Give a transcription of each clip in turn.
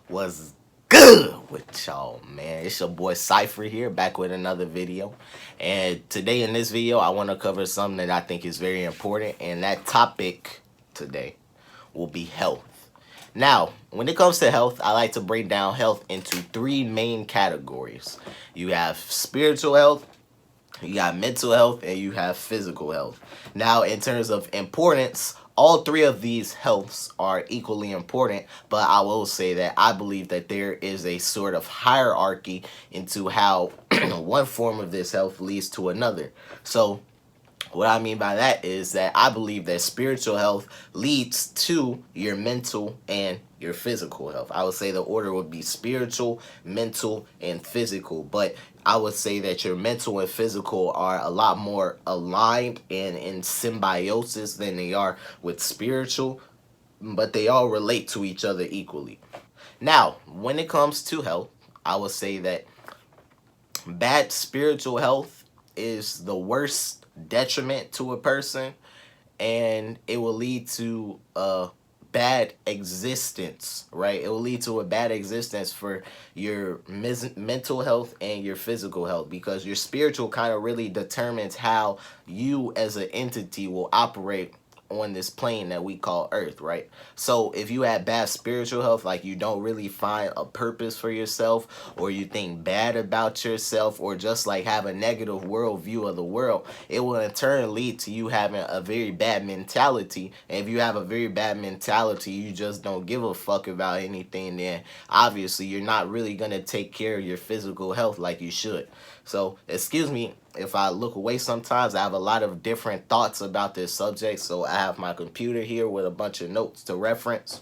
Was good with y'all, man? It's your boy Cypher here, back with another video. And today in this video, I want to cover something that I think is very important, and that topic today will be health. Now, when it comes to health, I like to break down health into three main categories. You have spiritual health, you got mental health, and you have physical health. Now, in terms of importance, all three of these healths are equally important, but I will say that I believe that there is a sort of hierarchy into how one form of this health leads to another. So what I mean by that is that I believe that spiritual health leads to your mental and your physical health. I would say the order would be spiritual, mental, and physical. But I would say that your mental and physical are a lot more aligned and in symbiosis than they are with spiritual, but they all relate to each other equally. Now, when it comes to health, I would say that bad spiritual health is the worst detriment to a person, and it will lead to a bad existence, right? It will lead to a bad existence for your mental health and your physical health, because your spiritual kind of really determines how you as an entity will operate on this plane that we call Earth, right? So if you have bad spiritual health, like you don't really find a purpose for yourself, or you think bad about yourself, or just like have a negative worldview of the world, it will in turn lead to you having a very bad mentality. And if you have a very bad mentality, you just don't give a fuck about anything, then obviously you're not really going to take care of your physical health like you should. So, excuse me if I look away sometimes. I have a lot of different thoughts about this subject, so I have my computer here with a bunch of notes to reference.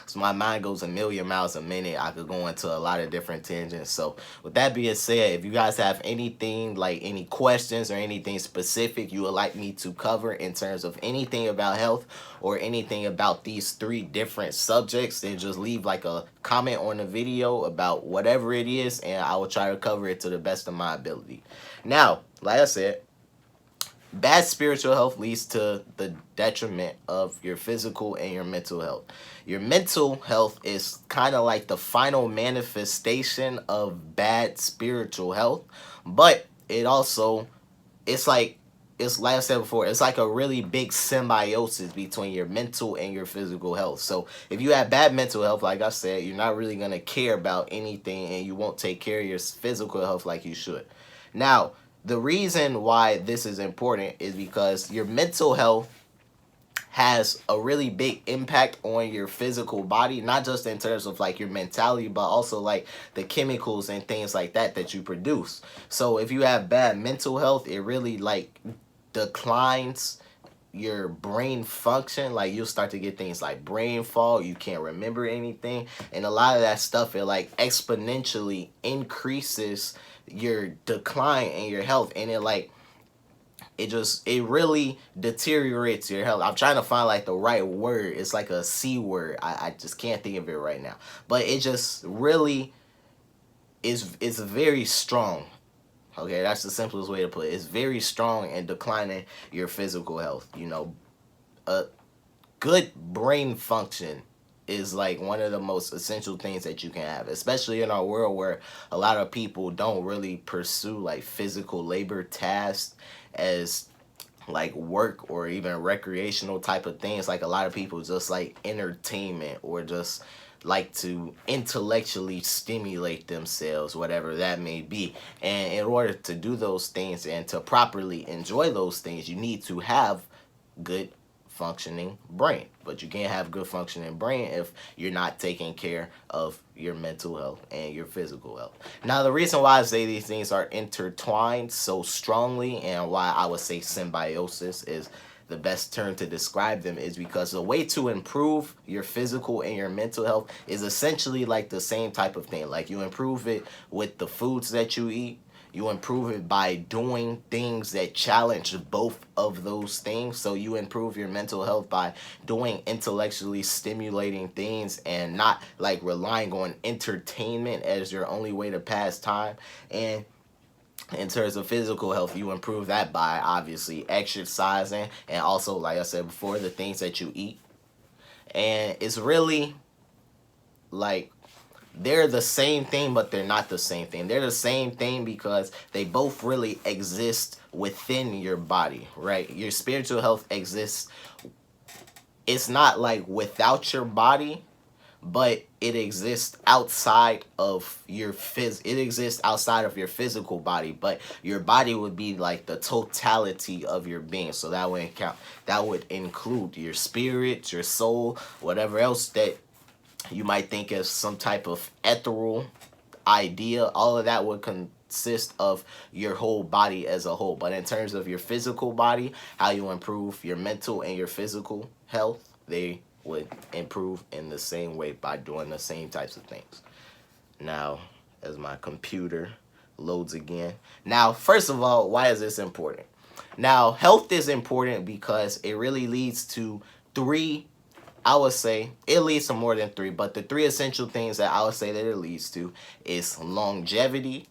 So my mind goes a million miles a minute. I could go into a lot of different tangents. So with that being said, if you guys have anything, like any questions or anything specific you would like me to cover in terms of anything about health or anything about these three different subjects, then just leave like a comment on the video about whatever it is, and I will try to cover it to the best of my ability. Now, like I said, bad spiritual health leads to the detriment of your physical and your mental health. Your mental health is kind of like the final manifestation of bad spiritual health, but it also, it's like I said before, it's like a really big symbiosis between your mental and your physical health. So if you have bad mental health, like I said, you're not really going to care about anything, and you won't take care of your physical health like you should. Now, the reason why this is important is because your mental health has a really big impact on your physical body, not just in terms of like your mentality, but also like the chemicals and things like that that you produce. So if you have bad mental health, it really like declines your brain function. Like you'll start to get things like brain fog, you can't remember anything, and a lot of that stuff, it like exponentially increases your decline in your health, and it really deteriorates your health. I'm trying to find like the right word. It's like a C word. I just can't think of it right now. But it just really is very strong. Okay, that's the simplest way to put it. It's very strong in declining your physical health. You know, a good brain function is like one of the most essential things that you can have, especially in our world where a lot of people don't really pursue like physical labor tasks as like work or even recreational type of things. Like a lot of people just like entertainment, or just like to intellectually stimulate themselves, whatever that may be. And in order to do those things and to properly enjoy those things, you need to have good functioning brain. But you can't have good functioning brain if you're not taking care of your mental health and your physical health. Now, the reason why I say these things are intertwined so strongly, and why I would say symbiosis is the best term to describe them, is because the way to improve your physical and your mental health is essentially like the same type of thing. Like you improve it with the foods that you eat. You improve it by doing things that challenge both of those things. So you improve your mental health by doing intellectually stimulating things and not like relying on entertainment as your only way to pass time. And in terms of physical health, you improve that by obviously exercising, and also, like I said before, the things that you eat. And it's really like they're the same thing, but they're not the same thing. They're the same thing because they both really exist within your body, right? Your spiritual health exists. It's not like without your body, but it exists outside of your it exists outside of your physical body, but your body would be like the totality of your being. So that would include your spirit, your soul, whatever else that you might think as some type of ethereal idea. All of that would consist of your whole body as a whole. But in terms of your physical body, how you improve your mental and your physical health, they would improve in the same way by doing the same types of things. Now, as my computer loads again. Now, first of all, why is this important? Now, health is important because it really leads to three, I would say it leads to more than three, but the three essential things that I would say that it leads to is longevity,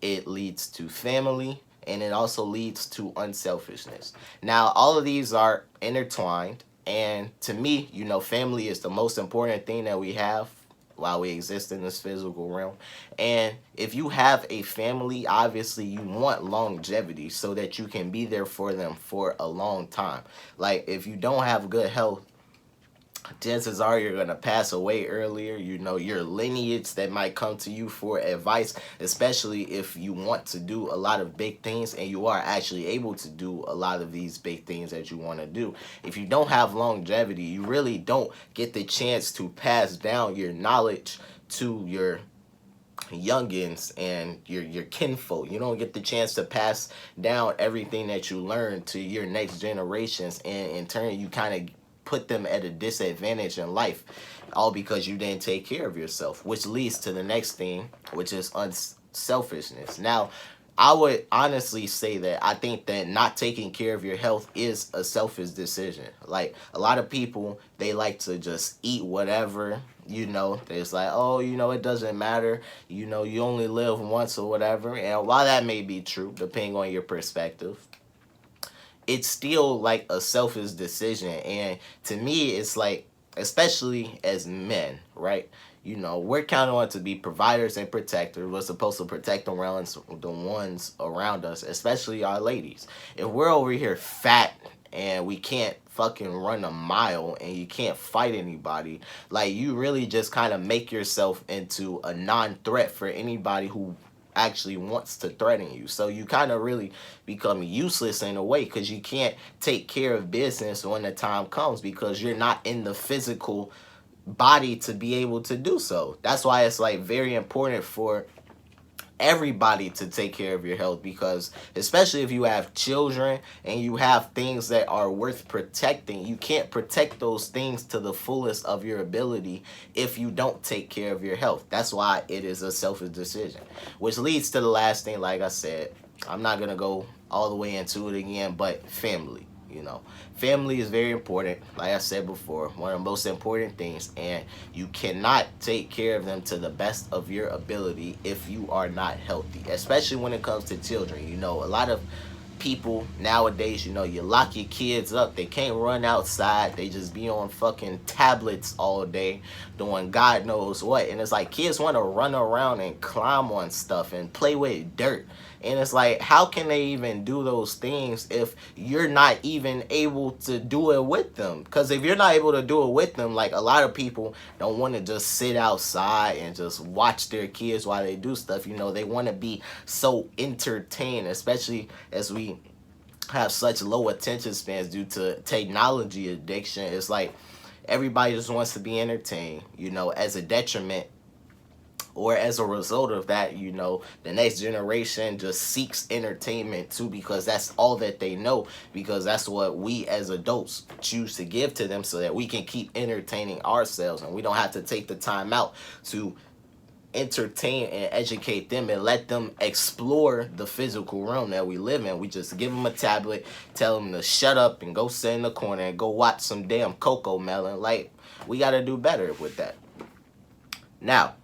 it leads to family, and it also leads to unselfishness. Now, all of these are intertwined, and to me, family is the most important thing that we have while we exist in this physical realm. And if you have a family, obviously you want longevity so that you can be there for them for a long time. Like, if you don't have good health, chances are you're going to pass away earlier. Your lineage that might come to you for advice, especially if you want to do a lot of big things and you are actually able to do a lot of these big things that you want to do. If you don't have longevity, you really don't get the chance to pass down your knowledge to your youngins and your kinfolk. You don't get the chance to pass down everything that you learn to your next generations, and in turn you kind of put them at a disadvantage in life, all because you didn't take care of yourself, which leads to the next thing, which is unselfishness. Now, I would honestly say that I think that not taking care of your health is a selfish decision. Like, a lot of people, they like to just eat whatever, it's like, oh, it doesn't matter, you only live once or whatever. And while that may be true, depending on your perspective, it's still like a selfish decision. And to me, it's like, especially as men, right? We're counted on to be providers and protectors. We're supposed to protect the ones around us, especially our ladies. If we're over here fat and we can't fucking run a mile and you can't fight anybody, like, you really just kind of make yourself into a non-threat for anybody who actually wants to threaten you. So you kind of really become useless in a way, because you can't take care of business when the time comes, because you're not in the physical body to be able to do so. That's why it's like very important for everybody to take care of your health, because especially if you have children and you have things that are worth protecting, you can't protect those things to the fullest of your ability if you don't take care of your health. That's why it is a selfish decision, which leads to the last thing. Like I said, I'm not gonna go all the way into it again, but family. Family is very important. Like I said before, one of the most important things, and you cannot take care of them to the best of your ability if you are not healthy, especially when it comes to children. A lot of people nowadays, you lock your kids up. They can't run outside. They just be on fucking tablets all day doing God knows what. And it's like, kids want to run around and climb on stuff and play with dirt. And it's like, how can they even do those things if you're not even able to do it with them? Because if you're not able to do it with them, like, a lot of people don't want to just sit outside and just watch their kids while they do stuff. They want to be so entertained, especially as we have such low attention spans due to technology addiction. It's like everybody just wants to be entertained, as a detriment, or as a result of that, the next generation just seeks entertainment too, because that's all that they know, because that's what we as adults choose to give to them, so that we can keep entertaining ourselves and we don't have to take the time out to entertain and educate them and let them explore the physical realm that we live in. We just give them a tablet, tell them to shut up and go sit in the corner and go watch some damn Coco Melon. Like, we got to do better with that. Now,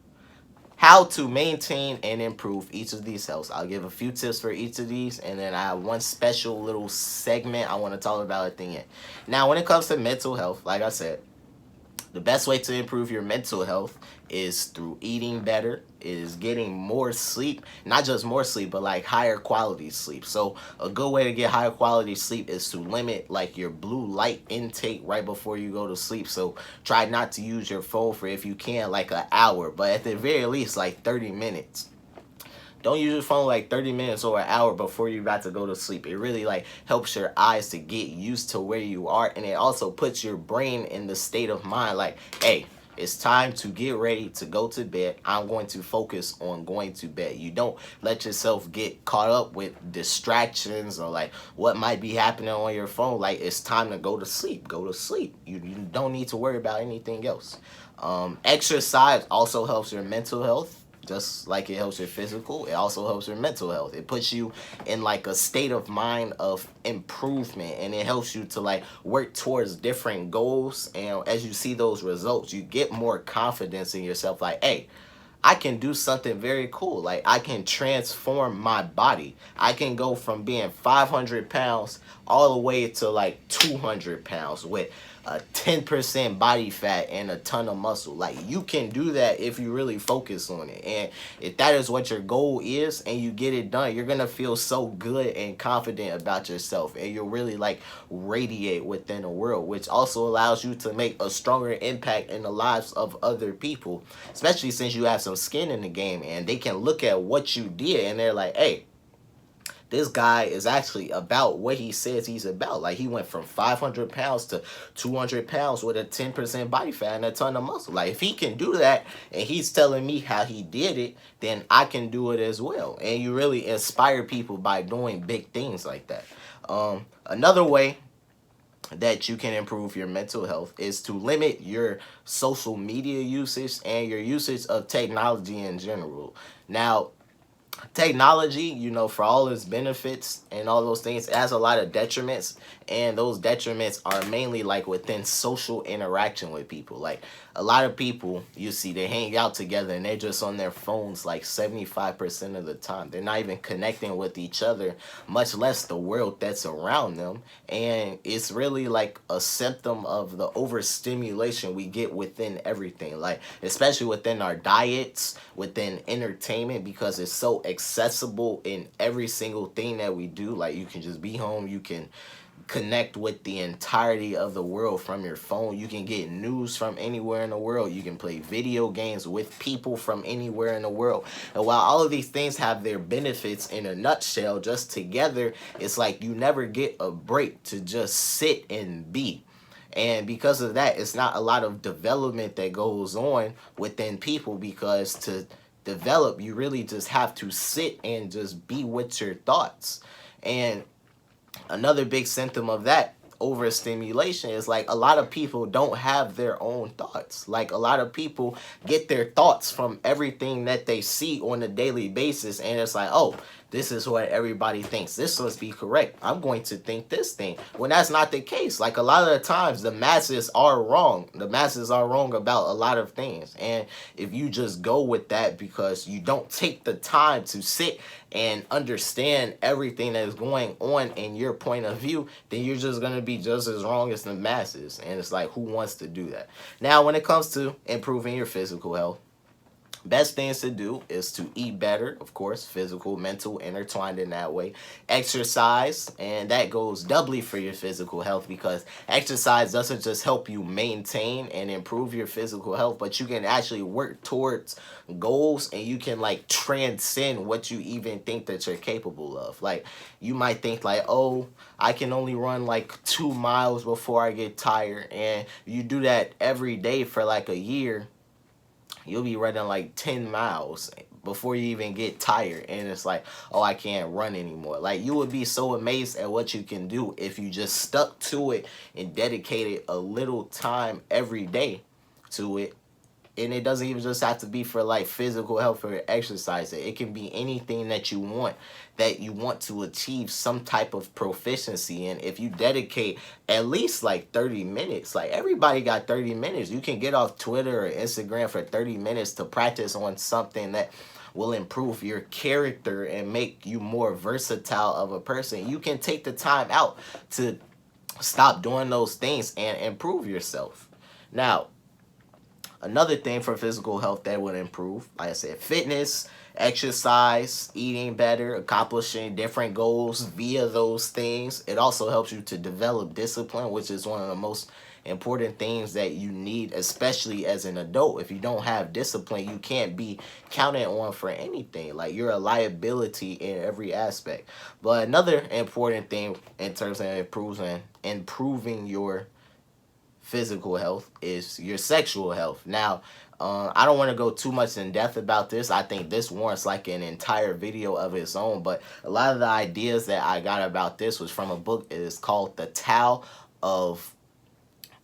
how to maintain and improve each of these healths. I'll give a few tips for each of these, and then I have one special little segment I want to talk about at the end. Now, when it comes to mental health, like I said, The best way to improve your mental health is through eating better, is getting more sleep, not just more sleep, but like higher quality sleep. So a good way to get higher quality sleep is to limit like your blue light intake right before you go to sleep. So try not to use your phone for, if you can, like an hour, but at the very least like 30 minutes. Don't use your phone like 30 minutes or an hour before you're about to go to sleep. It really like helps your eyes to get used to where you are, and it also puts your brain in the state of mind like, hey, it's time to get ready to go to bed. I'm going to focus on going to bed. You don't let yourself get caught up with distractions or like what might be happening on your phone. Like, it's time to go to sleep. Go to sleep. You don't need to worry about anything else. Exercise also helps your mental health. Just like it helps your physical, it also helps your mental health. It puts you in like a state of mind of improvement, and it helps you to like work towards different goals. And as you see those results, you get more confidence in yourself. Like, hey, I can do something very cool. Like, I can transform my body. I can go from being 500 pounds all the way to like 200 pounds with a 10% body fat and a ton of muscle. Like, you can do that if you really focus on it. And if that is what your goal is and you get it done, you're going to feel so good and confident about yourself. And you'll really like radiate within the world, which also allows you to make a stronger impact in the lives of other people, especially since you have some skin in the game and they can look at what you did and they're like, hey, this guy is actually about what he says he's about. Like, he went from 500 pounds to 200 pounds with a 10% body fat and a ton of muscle. Like, if he can do that and he's telling me how he did it, then I can do it as well. And you really inspire people by doing big things like that. Another way that you can improve your mental health is to limit your social media usage and your usage of technology in general. Now, technology, you know, for all its benefits and all those things, it has a lot of detriments, and those detriments are mainly like within social interaction with people. Like, a lot of people you see, they hang out together and they're just on their phones like 75% of the time. They're not even connecting with each other, much less the world that's around them. And it's really like a symptom of the overstimulation we get within everything, like especially within our diets, within entertainment, because it's so accessible in every single thing that we do. Like, you can just be home, you can connect with the entirety of the world from your phone. You can get news from anywhere in the world. You can play video games with people from anywhere in the world. And while all of these things have their benefits in a nutshell, just together, it's like you never get a break to just sit and be. And because of that, it's not a lot of development that goes on within people, because to develop, you really just have to sit and just be with your thoughts. And another big symptom of that overstimulation is like a lot of people don't have their own thoughts. Like, a lot of people get their thoughts from everything that they see on a daily basis, and it's like, oh, this is what everybody thinks. This must be correct. I'm going to think this thing. When that's not the case. Like, a lot of the times, the masses are wrong. The masses are wrong about a lot of things. And if you just go with that because you don't take the time to sit and understand everything that is going on in your point of view, then you're just going to be just as wrong as the masses. And it's like, who wants to do that? Now, when it comes to improving your physical health, best things to do is to eat better, of course, physical, mental, intertwined in that way. Exercise, and that goes doubly for your physical health, because exercise doesn't just help you maintain and improve your physical health, but you can actually work towards goals, and you can like transcend what you even think that you're capable of. Like, you might think like, oh, I can only run like 2 miles before I get tired, and you do that every day for like a year, you'll be running like 10 miles before you even get tired, and it's like, oh, I can't run anymore. Like, you would be so amazed at what you can do if you just stuck to it and dedicated a little time every day to it. And it doesn't even just have to be for like physical health or exercise. It can be anything that you want to achieve some type of proficiency in. If you dedicate at least like 30 minutes, like everybody got 30 minutes. You can get off Twitter or Instagram for 30 minutes to practice on something that will improve your character and make you more versatile of a person. You can take the time out to stop doing those things and improve yourself. Now, Another thing for physical health that would improve, like I said, fitness, exercise, eating better, accomplishing different goals via those things. It also helps you to develop discipline, which is one of the most important things that you need, especially as an adult. If you don't have discipline, you can't be counted on for anything. Like, you're a liability in every aspect. But another important thing in terms of improving your physical health is your sexual health. Now, I don't want to go too much in depth about this. I think this warrants like an entire video of its own. But a lot of the ideas that I got about this was from a book. It is called The Tao of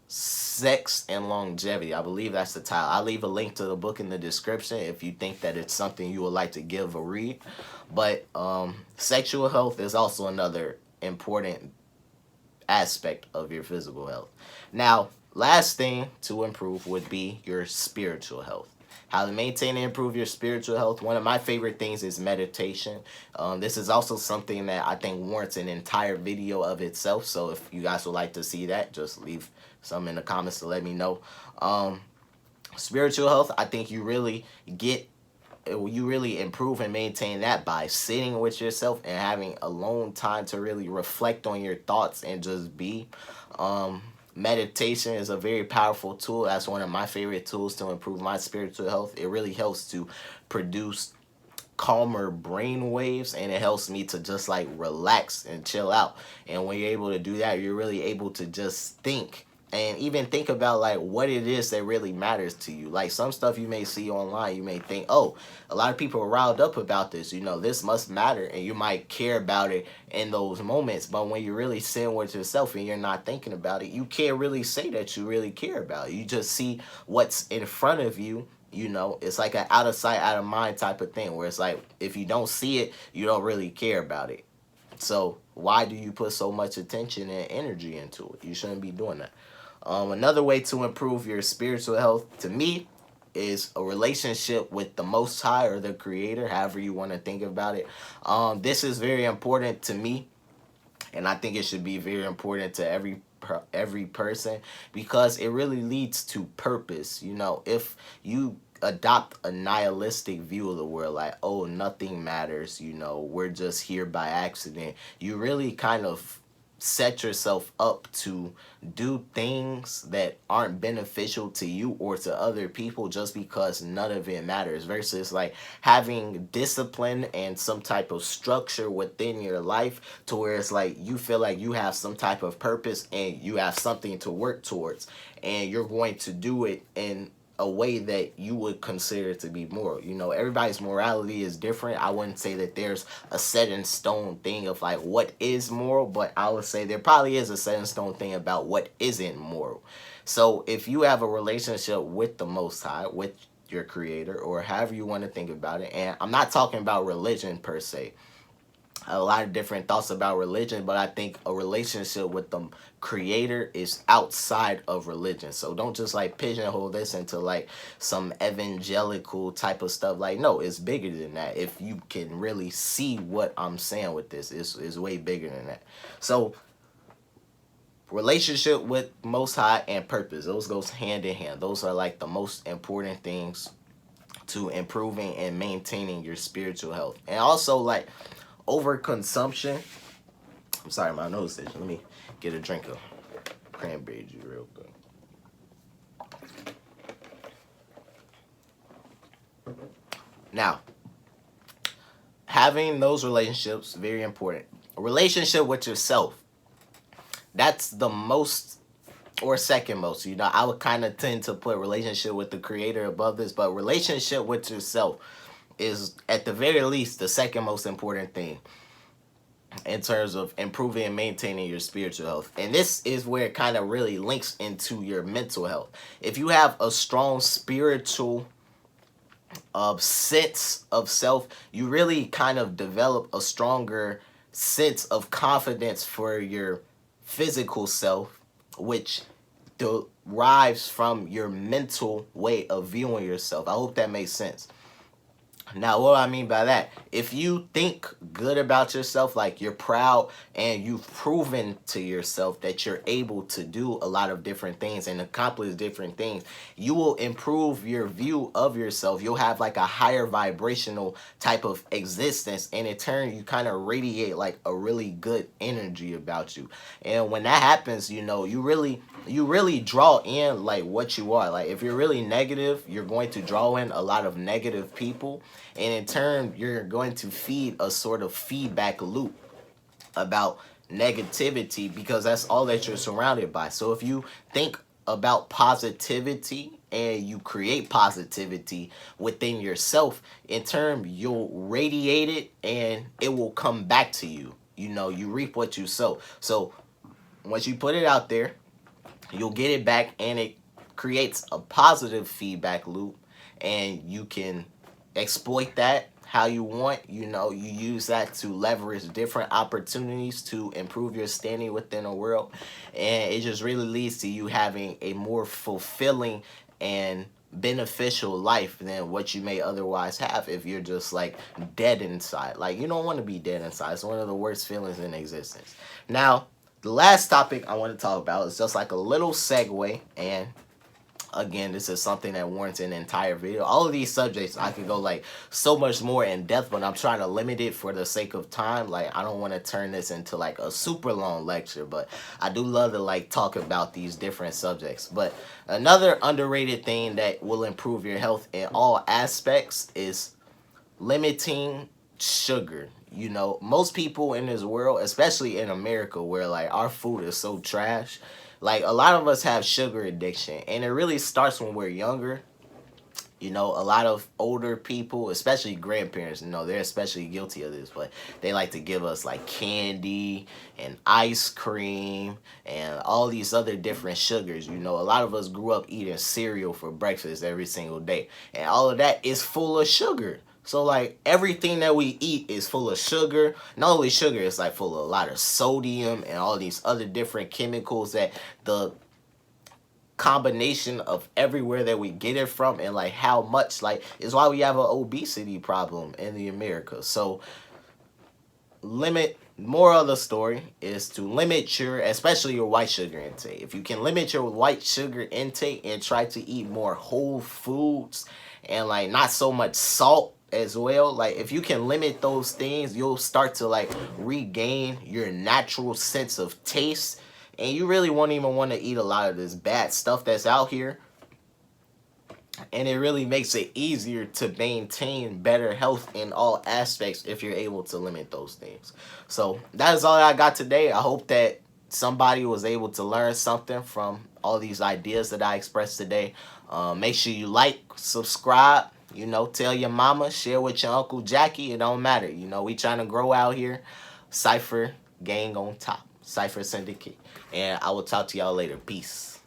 Sex and Longevity. I believe that's the title. I'll leave a link to the book in the description if you think that it's something you would like to give a read. But sexual health is also another important aspect of your physical health. Now, last thing to improve would be your spiritual health. How to maintain and improve your spiritual health. One of my favorite things is meditation. This is also something that I think warrants an entire video of itself. So if you guys would like to see that, just leave some in the comments to let me know. Spiritual health, I think you really improve and maintain that by sitting with yourself and having alone time to really reflect on your thoughts and just be. Meditation is a very powerful tool. That's one of my favorite tools to improve my spiritual health. It really helps to produce calmer brain waves, and it helps me to just like relax and chill out. And when you're able to do that, you're really able to just think and even think about like what it is that really matters to you. Like, some stuff you may see online, you may think, oh, a lot of people are riled up about this, you know, this must matter, and you might care about it in those moments. But when you're really sitting with yourself and you're not thinking about it, you can't really say that you really care about it. You just see what's in front of you. You know, it's like an out of sight, out of mind type of thing, where it's like, if you don't see it, you don't really care about it. So why do you put so much attention and energy into it? You shouldn't be doing that. Another way to improve your spiritual health, to me, is a relationship with the Most High or the Creator, however you want to think about it. This is very important to me, and I think it should be very important to every person, because it really leads to purpose. You know, if you adopt a nihilistic view of the world, like, oh, nothing matters, you know, we're just here by accident, you really kind of set yourself up to do things that aren't beneficial to you or to other people just because none of it matters, versus like having discipline and some type of structure within your life to where it's like you feel like you have some type of purpose and you have something to work towards, and you're going to do it in a way that you would consider to be moral. You know, everybody's morality is different. I wouldn't say that there's a set in stone thing of like what is moral, but I would say there probably is a set in stone thing about what isn't moral. So if you have a relationship with the Most High, with your Creator, or however you want to think about it, and I'm not talking about religion per se, a lot of different thoughts about religion, but I think a relationship with the Creator is outside of religion. So don't just like pigeonhole this into like some evangelical type of stuff. Like, no, it's bigger than that. If you can really see what I'm saying with this, it's way bigger than that. So relationship with Most High and purpose, those goes hand in hand. Those are like the most important things to improving and maintaining your spiritual health. And also, like, overconsumption. I'm sorry, my nose itching. Let me get a drink of cranberry juice real quick. Now, having those relationships, very important. A relationship with yourself, that's the most, or second most. You know, I would kind of tend to put relationship with the Creator above this, but relationship with yourself is at the very least the second most important thing in terms of improving and maintaining your spiritual health. And this is where it kind of really links into your mental health. If you have a strong spiritual sense of self, you really kind of develop a stronger sense of confidence for your physical self, which derives from your mental way of viewing yourself. I hope that makes sense. Now, what I mean by that, if you think good about yourself, like you're proud and you've proven to yourself that you're able to do a lot of different things and accomplish different things, you will improve your view of yourself. You'll have like a higher vibrational type of existence, and in turn, you kind of radiate like a really good energy about you. And when that happens, you really draw in like what you are. Like if you're really negative, you're going to draw in a lot of negative people, and in turn you're going to feed a sort of feedback loop about negativity, because that's all that you're surrounded by. So if you think about positivity and you create positivity within yourself, in turn you'll radiate it and it will come back to you. You reap what you sow. So once you put it out there, you'll get it back, and it creates a positive feedback loop, and you can exploit that how you want. You use that to leverage different opportunities to improve your standing within the world, and it just really leads to you having a more fulfilling and beneficial life than what you may otherwise have if you're just like dead inside. Like, you don't want to be dead inside. It's one of the worst feelings in existence. Now, the last topic I want to talk about is just like a little segue, and again, this is something that warrants an entire video. All of these subjects, I could go like so much more in depth, but I'm trying to limit it for the sake of time. Like, I don't want to turn this into like a super long lecture, but I do love to like talk about these different subjects. But another underrated thing that will improve your health in all aspects is limiting sugar. Most people in this world, especially in America, where like our food is so trash, like a lot of us have sugar addiction, and it really starts when we're younger. A lot of older people, especially grandparents, they're especially guilty of this, but they like to give us like candy and ice cream and all these other different sugars. A lot of us grew up eating cereal for breakfast every single day, and all of that is full of sugar. So like everything that we eat is full of sugar. Not only sugar, it's like full of a lot of sodium and all these other different chemicals that the combination of everywhere that we get it from, and like how much, like, is why we have an obesity problem in the America. So more of the story is to limit especially your white sugar intake. If you can limit your white sugar intake and try to eat more whole foods and like not so much salt as well, like if you can limit those things, you'll start to like regain your natural sense of taste, and you really won't even want to eat a lot of this bad stuff that's out here. And it really makes it easier to maintain better health in all aspects if you're able to limit those things. So that is all I got today. I hope that somebody was able to learn something from all these ideas that I expressed today. Make sure you like, subscribe, tell your mama, share with your Uncle Jackie. It don't matter. We trying to grow out here. Cypher gang on top. Cypher Syndicate. And I will talk to y'all later. Peace.